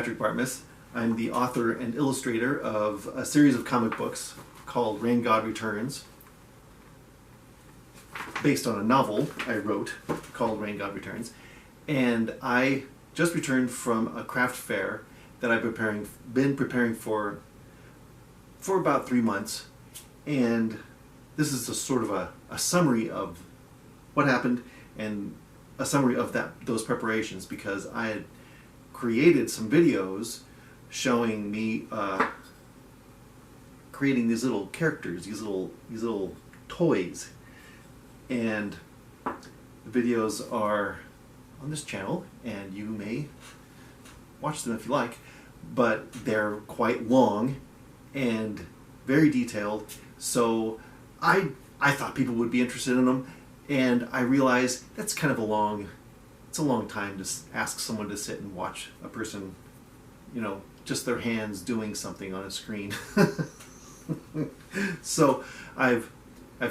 Patrick Bartmus. I'm the author and illustrator of a series of comic books called Rain God Returns, based on a novel I wrote called Rain God Returns. And I just returned from a craft fair that I've been preparing for about 3 months. And this is a sort of a summary of what happened and a summary of those preparations, because I had created some videos showing me creating these little characters, these little toys, and the videos are on this channel, and you may watch them if you like, but they're quite long and very detailed. So I thought people would be interested in them, and I realized that's kind of a long time to ask someone to sit and watch a person, just their hands doing something on a screen. So I've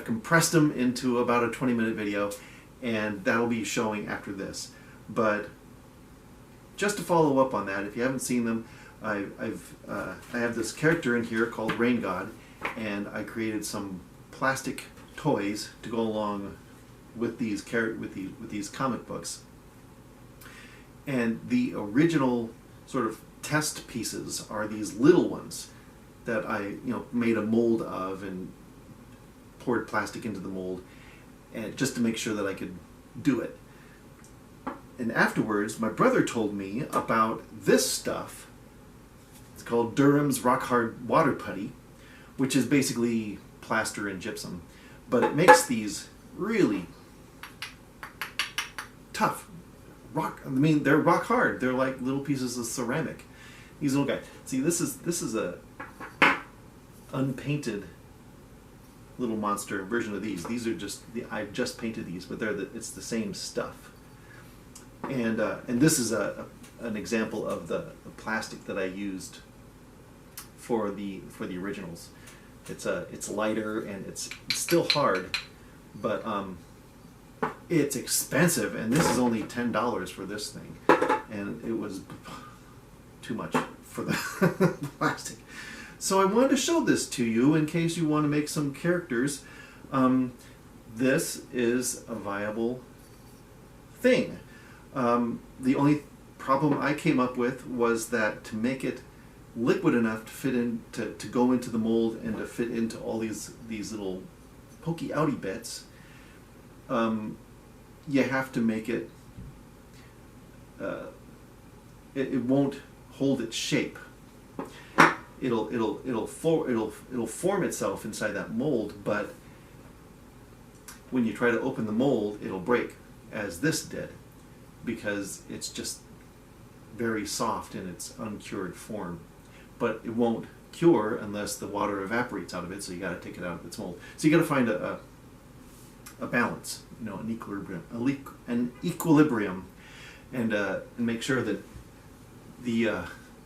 compressed them into about a 20-minute video, and that'll be showing after this. But just to follow up on that, if you haven't seen them, I have this character in here called Rain God, and I created some plastic toys to go along with these comic books. And the original sort of test pieces are these little ones that I made a mold of and poured plastic into the mold, and just to make sure that I could do it. And afterwards, my brother told me about this stuff. It's called Durham's Rock Hard Water Putty, which is basically plaster and gypsum, but it makes these really tough they're rock hard. They're like little pieces of ceramic. These little guys. See, this is a unpainted little monster version of these. These are just I've just painted these, but it's the same stuff. And this is an example of the plastic that I used for the originals. It's lighter and it's still hard, but it's expensive, and this is only $10 for this thing, and it was too much for the plastic. So I wanted to show this to you in case you want to make some characters. This is a viable thing. The only problem I came up with was that to make it liquid enough to fit in to go into the mold and to fit into all these little pokey outy bits, you have to make it. It won't hold its shape. It'll form itself inside that mold, but when you try to open the mold, it'll break, as this did, because it's just very soft in its uncured form. But it won't cure unless the water evaporates out of it, so you got to take it out of its mold. So you got to find a balance, an equilibrium, and make sure that the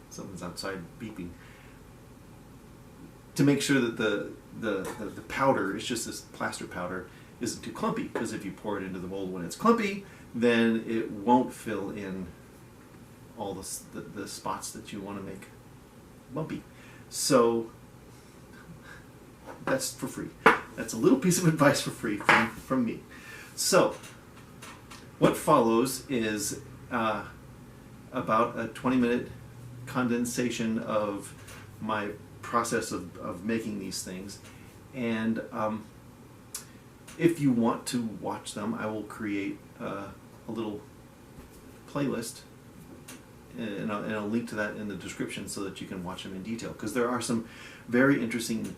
something's outside beeping. To make sure that the powder is just this plaster powder isn't too clumpy, because if you pour it into the mold when it's clumpy, then it won't fill in all the spots that you want to make bumpy. So that's for free. That's a little piece of advice for free from me. So what follows is about a 20-minute condensation of my process of making these things. And if you want to watch them, I will create a little playlist, and I'll link to that in the description so that you can watch them in detail, because there are some very interesting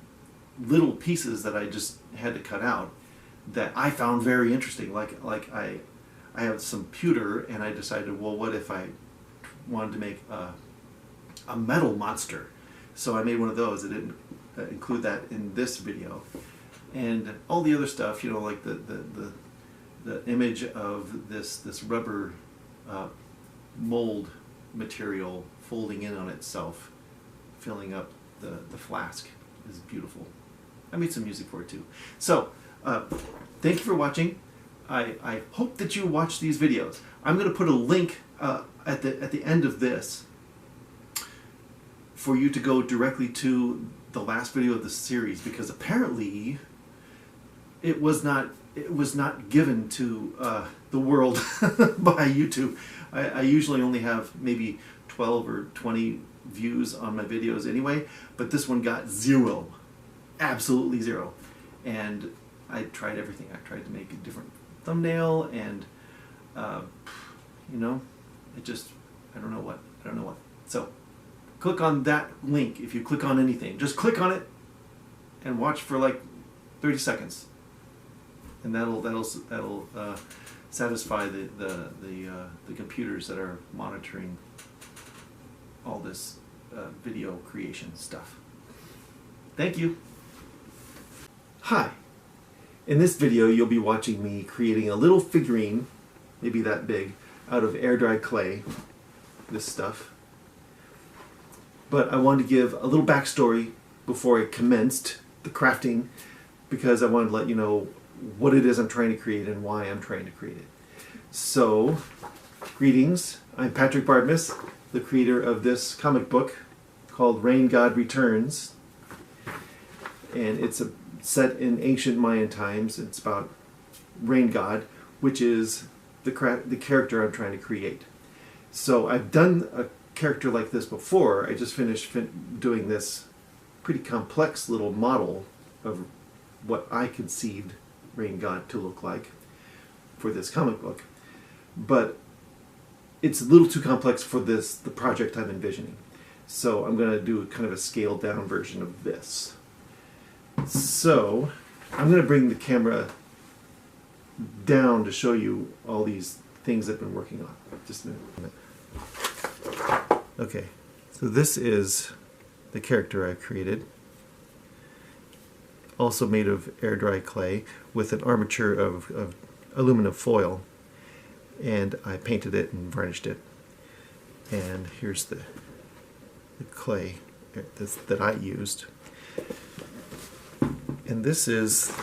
little pieces that I just had to cut out that I found very interesting. Like I have some pewter, and I decided, well, what if I wanted to make a metal monster? So I made one of those. I didn't include that in this video. And all the other stuff, like the image of this rubber mold material folding in on itself, filling up the flask, is beautiful. I made some music for it too. So thank you for watching. I hope that you watch these videos. I'm going to put a link at the end of this for you to go directly to the last video of the series, because apparently it was not given to the world by YouTube. I usually only have maybe 12 or 20 views on my videos anyway, but this one got 0, absolutely 0. And I tried everything. I tried to make a different thumbnail, and you know, I don't know what. So click on that link. If you click on anything, just click on it and watch for like 30 seconds, and that'll satisfy the computers that are monitoring all this video creation stuff. Thank you. Hi. In this video, you'll be watching me creating a little figurine, maybe that big, out of air-dried clay, this stuff. But I wanted to give a little backstory before I commenced the crafting, because I wanted to let you know what it is I'm trying to create and why I'm trying to create it. So, greetings. I'm Patrick Bartmus, the creator of this comic book called Rain God Returns. And it's set in ancient Mayan times. It's about Rain God, which is the character I'm trying to create. So I've done a character like this before. I just finished doing this pretty complex little model of what I conceived Rain God to look like for this comic book. But it's a little too complex for the project I'm envisioning. So I'm going to do kind of a scaled down version of this. So I'm going to bring the camera down to show you all these things I've been working on. Just a minute. Okay, so this is the character I created. Also made of air dry clay with an armature of aluminum foil. And I painted it and varnished it. And here's the clay that I used. And this is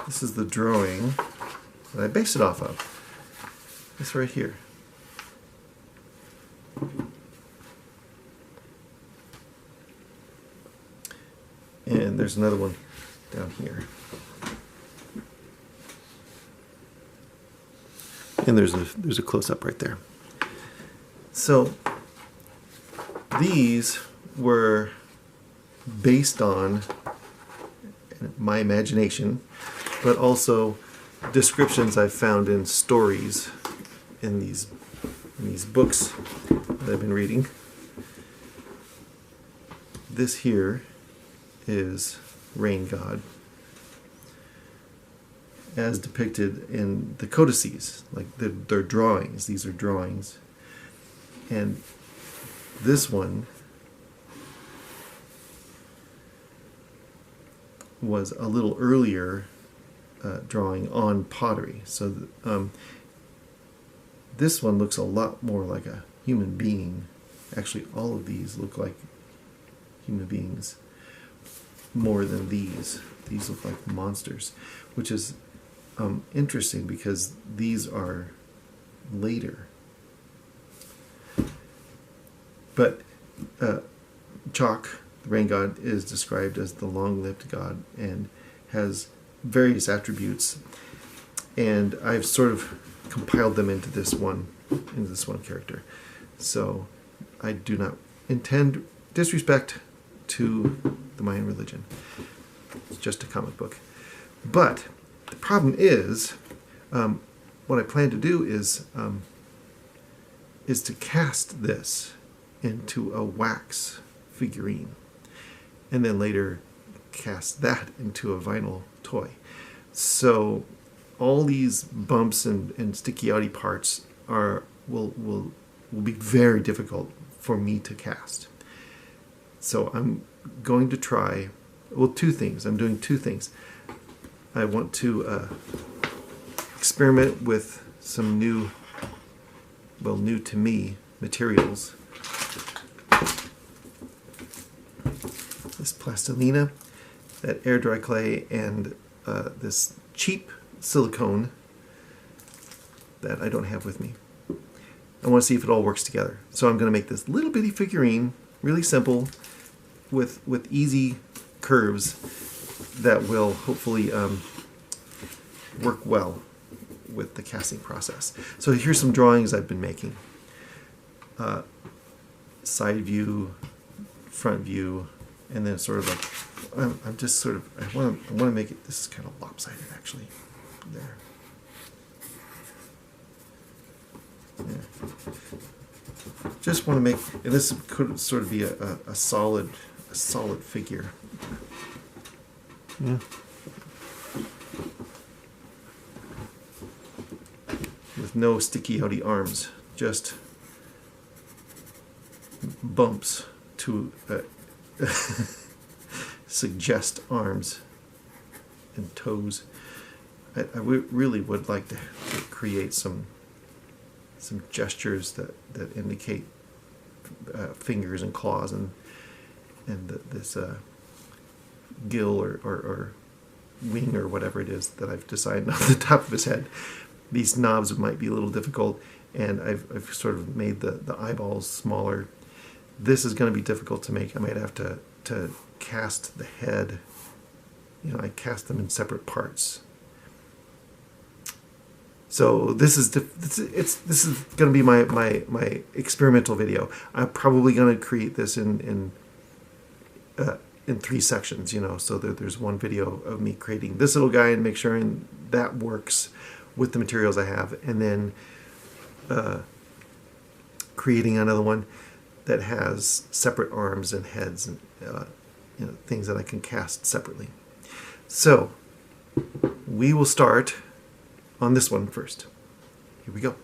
the drawing that I based it off of. This right here. And there's another one down here. And there's a close-up right there. So these were based on my imagination, but also descriptions I found in stories in these books that I've been reading. This here is Rain God, as depicted in the codices, like they're drawings. These are drawings. And this one was a little earlier drawing on pottery. So this one looks a lot more like a human being. Actually, all of these look like human beings more than these. These look like monsters, which is interesting because these are later. But Chalk, the rain god, is described as the long-lived god and has various attributes, and I've sort of compiled them into this one character. So I do not intend disrespect to the Mayan religion. It's just a comic book. But the problem is, what I plan to do is to cast this into a wax figurine, and then later cast that into a vinyl toy. So all these bumps and sticky outy parts will be very difficult for me to cast. So I'm going to try, well, two things. I'm doing two things. I want to experiment with some new to me materials. This plastilina, that air dry clay, and this cheap silicone that I don't have with me. I want to see if it all works together. So I'm going to make this little bitty figurine, really simple, with easy curves that will hopefully work well with the casting process. So here's some drawings I've been making. Side view, front view, and then sort of like, I'm just sort of, I want to make it, this is kind of lopsided actually, there. Yeah. Just want to make, and this could sort of be a solid figure. Yeah. With no sticky outy arms, just bumps to suggest arms and toes. I really would like to create some gestures that indicate fingers and claws and this gill or wing or whatever it is that I've decided off the top of his head. These knobs might be a little difficult, and I've sort of made the eyeballs smaller. This is going to be difficult to make. I might have to cast the head. You know, I cast them in separate parts. So this is going to be my experimental video. I'm probably going to create this in 3 sections. You know, so there's one video of me creating this little guy and make sure that works with the materials I have, and then creating another one that has separate arms and heads and you know, things that I can cast separately. So we will start on this one first. Here we go.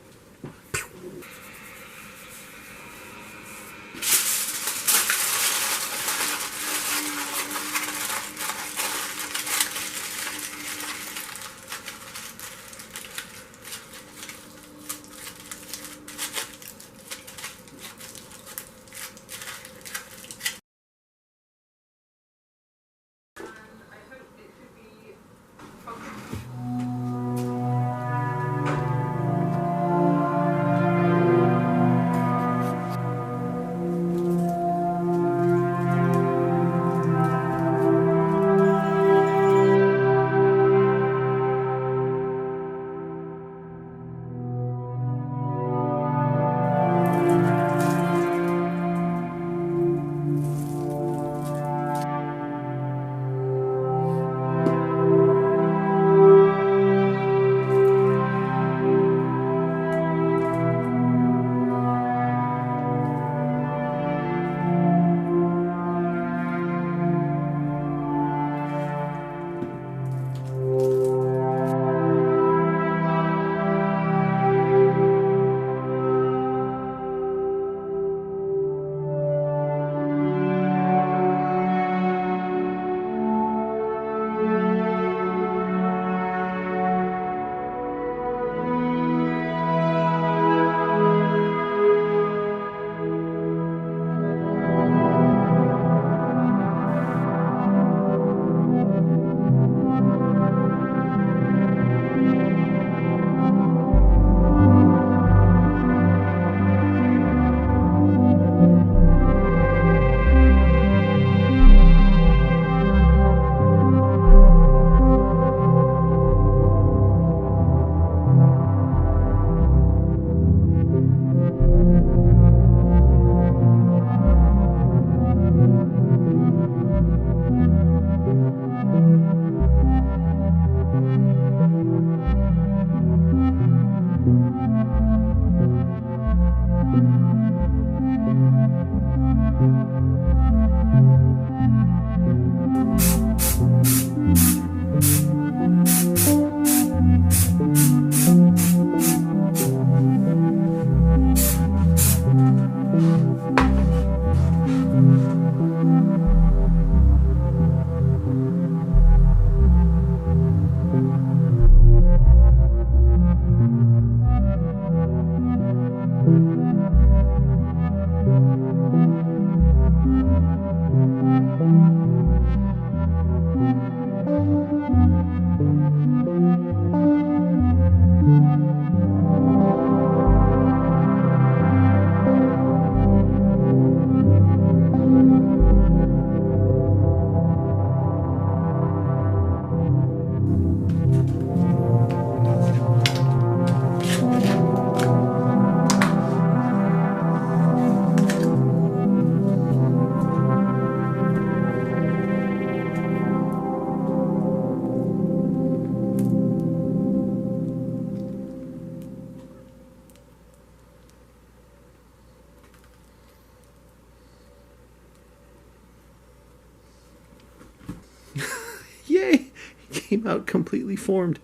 came out completely formed.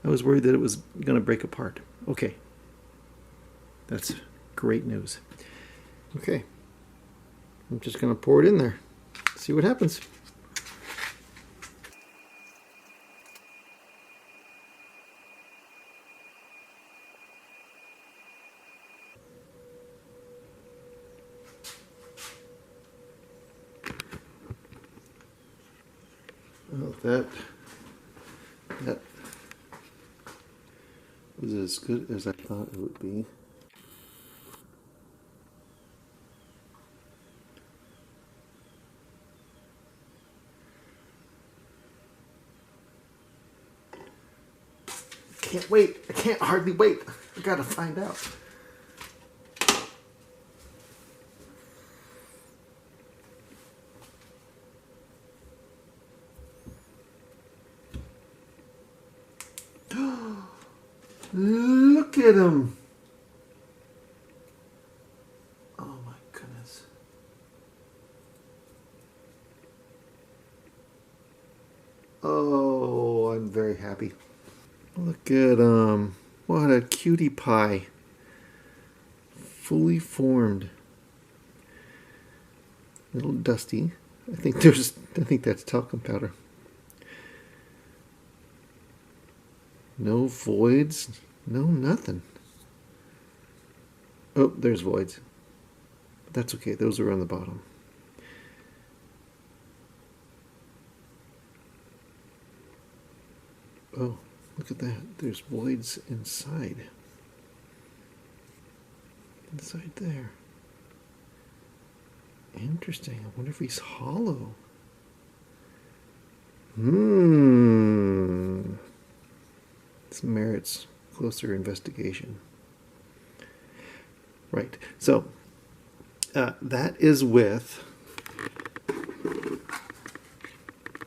I was worried that it was going to break apart. Okay. That's great news. Okay. I'm just going to pour it in there. See what happens. Well, that was as good as I thought it would be. Can't wait. I can't hardly wait. I gotta find out. Look at him. Oh my goodness. Oh, I'm very happy. Look at what a cutie pie. Fully formed. A little dusty. I think that's talcum powder. No voids, no nothing. Oh, there's voids. But that's okay, those are on the bottom. Oh, look at that. There's voids inside. Inside there. Interesting. I wonder if he's hollow. This merits closer investigation. Right. So that is with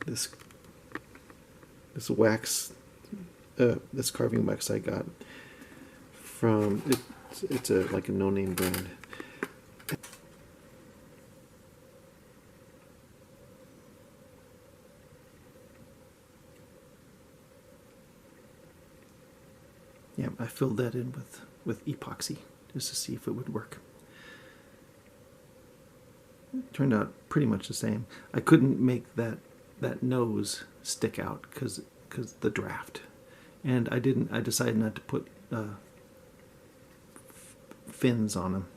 this wax, this carving wax I got from it's like a no-name brand. Yeah, I filled that in with epoxy just to see if it would work. It turned out pretty much the same. I couldn't make that nose stick out because the draft, and I decided not to put fins on them.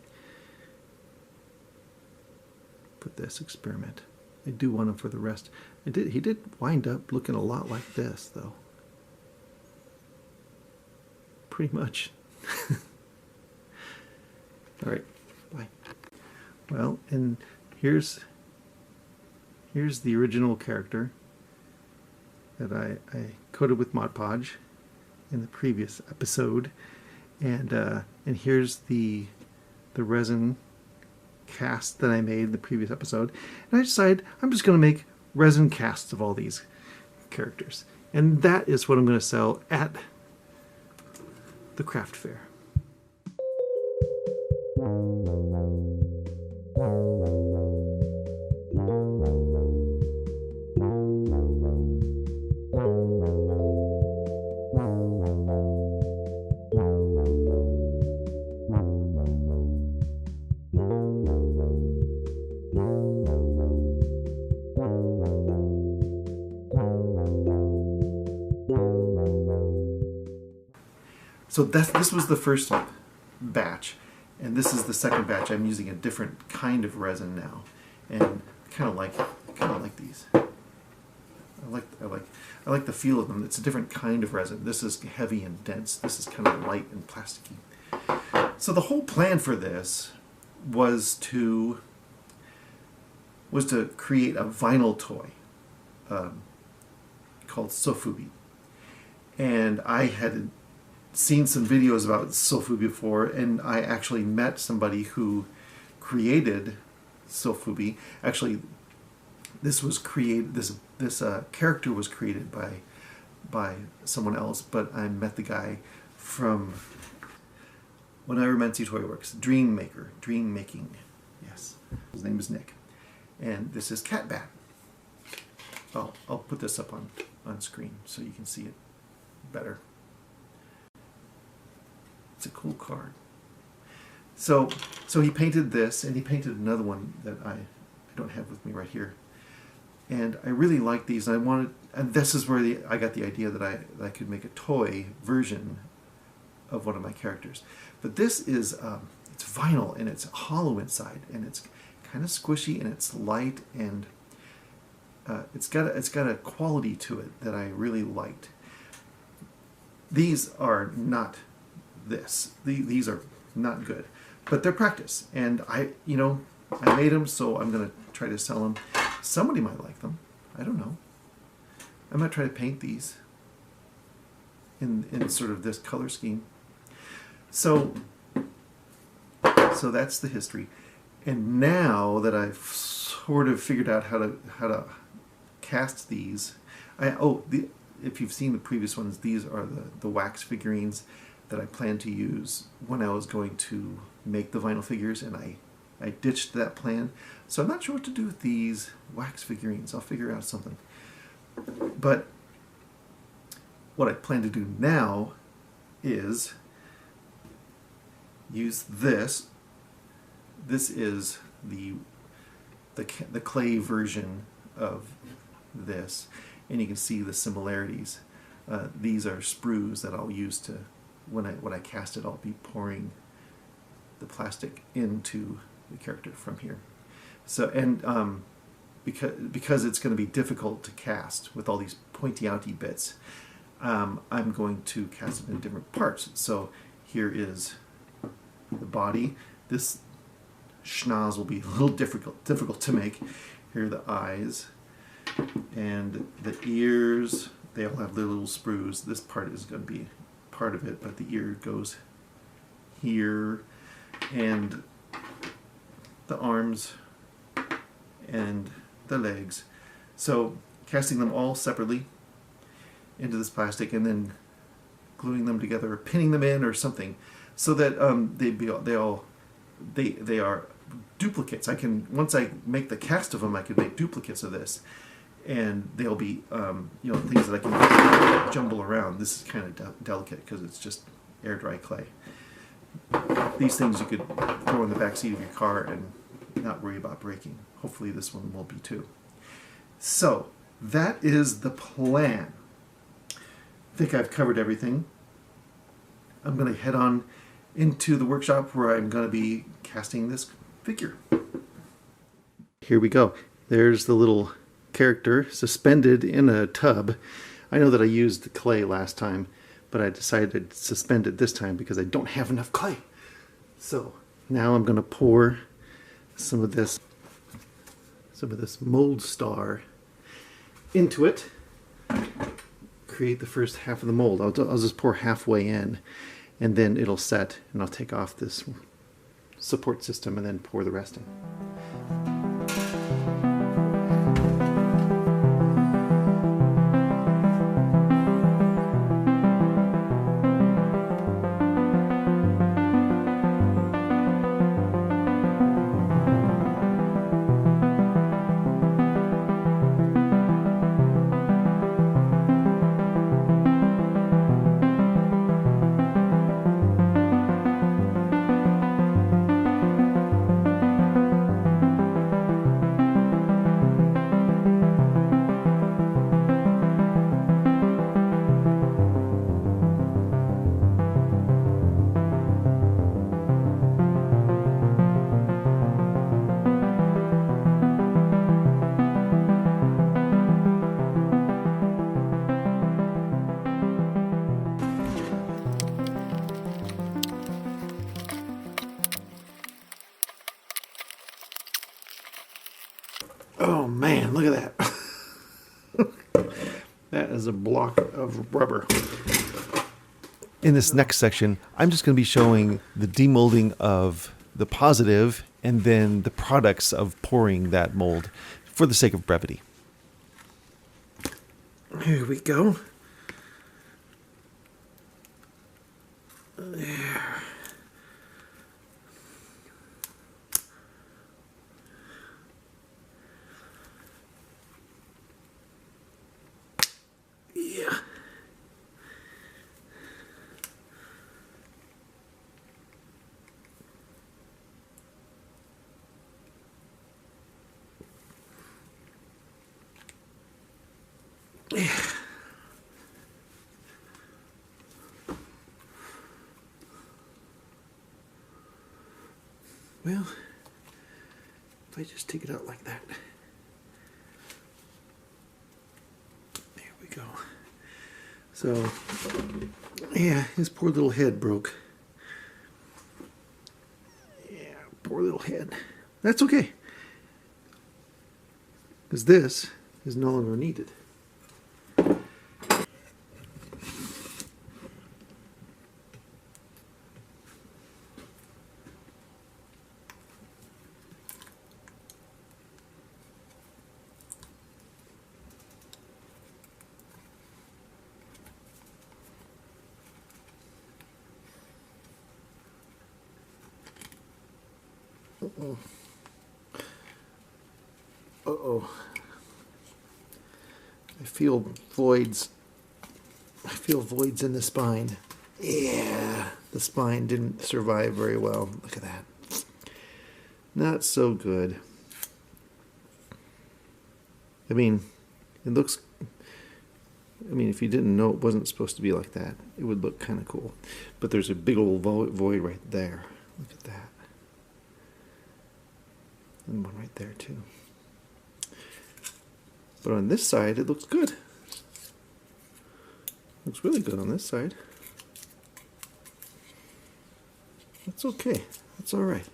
Put this experiment. I do want them for the rest. He did wind up looking a lot like this though. Pretty much. All right, bye. Well, and here's the original character that I coated with Mod Podge in the previous episode, and here's the resin cast that I made in the previous episode, and I decided I'm just going to make resin casts of all these characters, and that is what I'm going to sell at the craft fair. So this was the first batch, and this is the second batch. I'm using a different kind of resin now, and I kind of like these. I like the feel of them. It's a different kind of resin. This is heavy and dense. This is kind of light and plasticky. So the whole plan for this was to create a vinyl toy called Sofubi, and I had seen some videos about Sofubi before, and I actually met somebody who created Sofubi. Actually, this character was created by someone else, but I met the guy from Oneiromancy Toyworks, dream making. Yes, his name is Nick, and this is Catbat. I'll put this up on on screen so you can see it better. It's a cool card. So he painted this, and he painted another one that I don't have with me right here. And I really like these. And this is where I got the idea that I could make a toy version of one of my characters. But this is it's vinyl, and it's hollow inside, and it's kind of squishy, and it's light, and it's got a quality to it that I really liked. These are not this. These are not good, but they're practice, and I made them, so I'm gonna try to sell them. Somebody might like them. I don't know. I might try to paint these in sort of this color scheme. So that's the history. And now that I've sort of figured out how to cast these, if you've seen the previous ones, these are the wax figurines that I plan to use when I was going to make the vinyl figures, and I ditched that plan. So I'm not sure what to do with these wax figurines. I'll figure out something. But what I plan to do now is use this. This is the clay version of this, and you can see the similarities. These are sprues that I'll use to, when I cast it, I'll be pouring the plastic into the character from here. So, and because it's going to be difficult to cast with all these pointy-outy bits, I'm going to cast it in different parts. So here is the body. This schnoz will be a little difficult to make. Here are the eyes and the ears. They all have their little sprues. This part is going to be part of it, but the ear goes here, and the arms and the legs. So casting them all separately into this plastic, and then gluing them together, or pinning them in, or something, so that they are duplicates. Once I make the cast of them, I can make duplicates of this, and they'll be things that I can jumble around. This is kind of delicate because it's just air dry clay. These things you could throw in the back seat of your car and not worry about breaking. Hopefully this one will be too. So that is the plan. I think I've covered everything. I'm going to head on into the workshop where I'm going to be casting this figure. Here we go. There's the little character suspended in a tub. I know that I used the clay last time, but I decided to suspend it this time because I don't have enough clay. So now I'm going to pour some of this mold star into it. Create the first half of the mold. I'll just pour halfway in, and then it'll set, and I'll take off this support system and then pour the rest in. Oh man, look at that. That is a block of rubber. In this next section, I'm just going to be showing the demolding of the positive and then the products of pouring that mold for the sake of brevity. Here we go. There. Yeah. Well, if I just take it out like that. There we go. So, yeah, his poor little head broke. Yeah, poor little head. That's okay. Because this is no longer needed. Uh-oh. Uh-oh. I feel voids. I feel voids in the spine. Yeah, the spine didn't survive very well. Look at that. Not so good. I mean, it looks... I mean, if you didn't know it wasn't supposed to be like that, it would look kind of cool. But there's a big old void right there. Look at that. And one right there too. But on this side, it looks good. Looks really good on this side. That's okay. That's all right.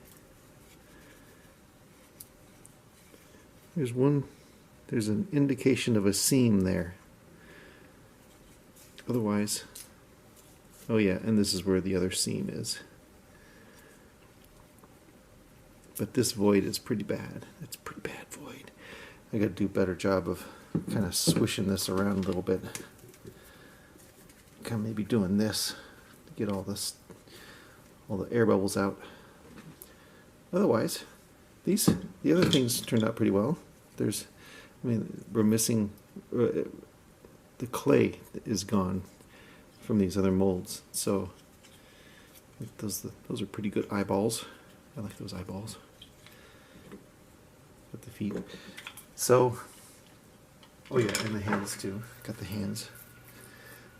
There's an indication of a seam there. Otherwise, oh yeah, and this is where the other seam is. But this void is pretty bad. It's a pretty bad void. I got to do a better job of kind of swishing this around a little bit. Kind of maybe doing this to get all the air bubbles out. Otherwise, the other things turned out pretty well. I mean, we're missing, the clay is gone from these other molds. So those are pretty good eyeballs. I like those eyeballs. Got the feet. So, oh yeah, and the hands too. Got the hands.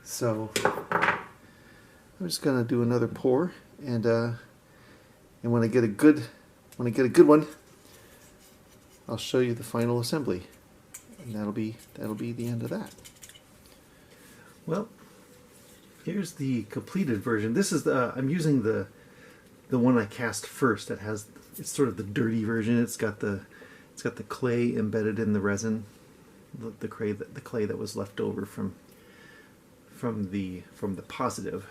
So I'm just gonna do another pour, and when I get a good one, I'll show you the final assembly, and that'll be the end of that. Well, here's the completed version. This is I'm using the one I cast first. It's sort of the dirty version. It's got the clay embedded in the resin, the clay that was left over from the positive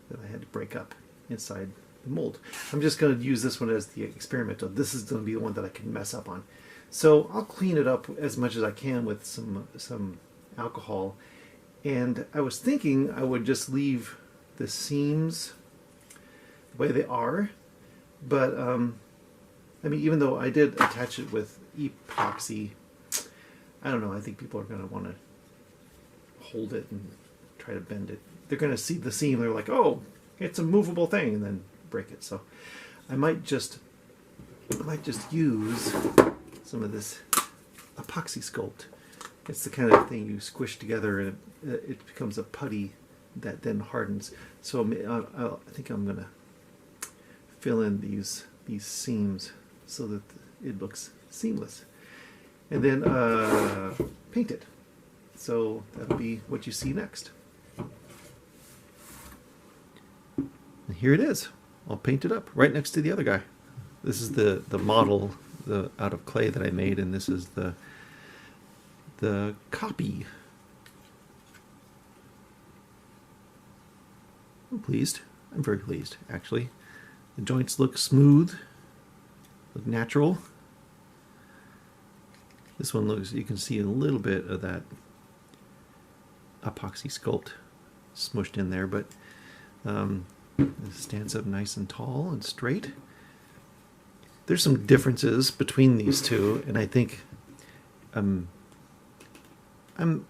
that I had to break up inside the mold. I'm just going to use this one as the experimental. This is going to be the one that I can mess up on. So I'll clean it up as much as I can with some alcohol. And I was thinking I would just leave the seams the way they are, but I mean, even though I did attach it with epoxy, I don't know, I think people are going to want to hold it and try to bend it. They're going to see the seam, they're like, oh, it's a movable thing, and then break it. So I might just use some of this epoxy sculpt. It's the kind of thing you squish together and it becomes a putty that then hardens. So I think I'm going to fill in these seams so that it looks seamless. And then paint it. So that'll be what you see next. And here it is, all painted up, right next to the other guy. This is the model out of clay that I made, and this is the copy. I'm pleased. I'm very pleased, actually. The joints look smooth, look natural. This one looks, you can see a little bit of that epoxy sculpt smushed in there, but it stands up nice and tall and straight. There's some differences between these two, and I think I'm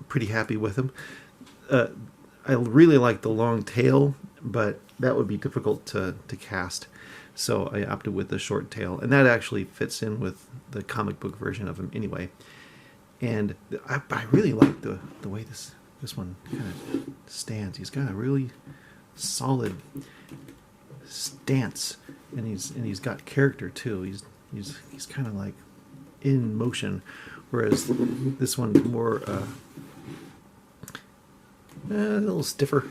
pretty happy with them. I really like the long tail, but that would be difficult to cast. So I opted with the short tail, and that actually fits in with the comic book version of him anyway. And I really like the way this one kind of stands. He's got a really solid stance, and he's got character too. He's kind of like in motion, whereas this one's more a little stiffer.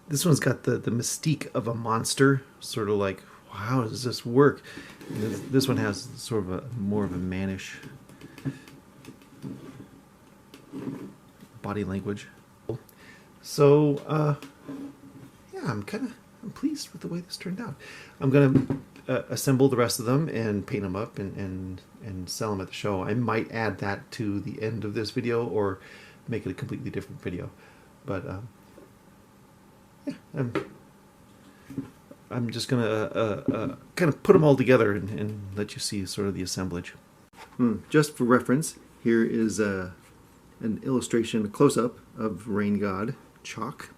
This one's got the mystique of a monster, sort of like, how does this work? This one has sort of more of a mannish body language. So yeah, I'm pleased with the way this turned out. I'm gonna assemble the rest of them and paint them up and sell them at the show. I might add that to the end of this video or make it a completely different video, but yeah, I'm just gonna kind of put them all together and let you see sort of the assemblage. Just for reference, here is an illustration, a close-up of Rain God chalk,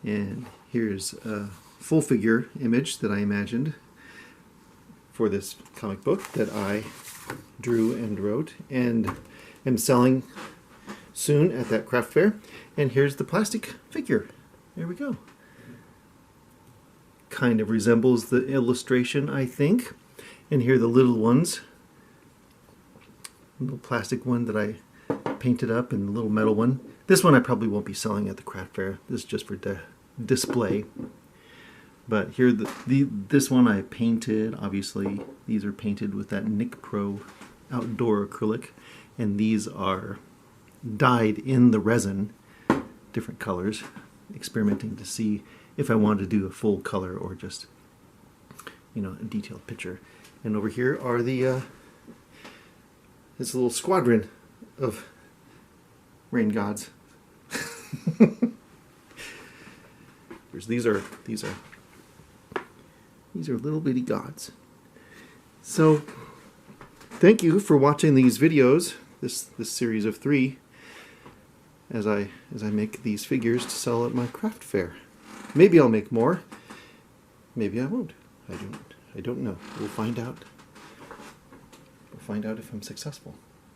and here's a full figure image that I imagined for this comic book that I drew and wrote and am selling soon at that craft fair. And here's the plastic figure. There we go. Kind of resembles the illustration, I think. And here are the little ones. The little plastic one that I painted up, and the little metal one. This one I probably won't be selling at the craft fair. This is just for display. But here, this one I painted. Obviously, these are painted with that Nick Pro outdoor acrylic, and these are dyed in the resin, different colors, experimenting to see if I wanted to do a full color or just, you know, a detailed picture. And over here are this little squadron of rain gods. These are little bitty gods. So thank you for watching these videos, this series of 3, as I make these figures to sell at my craft fair. Maybe I'll make more. Maybe I won't. I don't know. We'll find out. We'll find out if I'm successful.